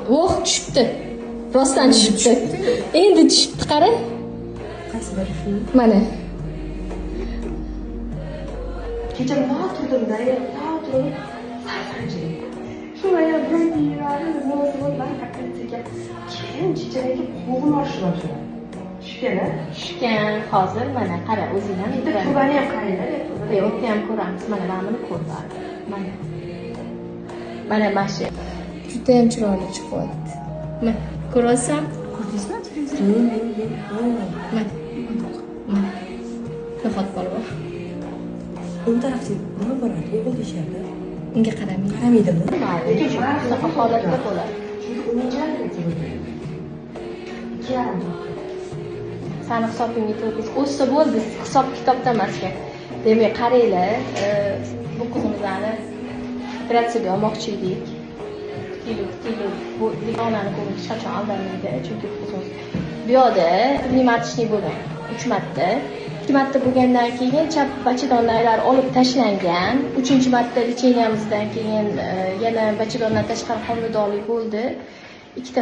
Oh, tushibdi. Rostdan tushibdi. Endi tushibdi, qarang. Qaysi biri shu? Mana. Kecha nima turdimda, turdim. Sarsanchilik. Shu ayol bilan yuradi, munosabatlar qattiqchiga. Keyin checharaga qo'g'in oshib boshladi. Tushgan-a? Tushgan hozir mana qara o'zing ham Bitta tubani ham qaranglar. o'tni ham ko'ramiz. Mana buni ko'rib. Mana. Mana mashi. Juda ham chiroyli chiqyapti. Mana ko'rasan? Ko'rdingizmi? Mana. Mana. Nahot polvon. O'ng tarafda nima bor? O'g'il deyishardi. Unga qaramang. Qaramaydimi? Lekin shunaqa holatda bo'ladi. Chunki o'yinchilar bo'ladi. Sani hisobingga to'g'ri o'ssa bo'ldi, hisob kitobda emasga. Demak, qaranglar, bu qizimizni operatsiyaga olmoqchi edik. Bu onani ko'ngli hech qachon aldamaydi, chunki bu qizimiz bu yoqda pnevmatishniy bo'lgan 3 marta. 2 marta bo'lgandan keyin chap bachadonlar olib tashlangan. 3-marta lecheniyamizdan keyin yana bachadondan tashqari homiladorlik bo'ldi. Ikkita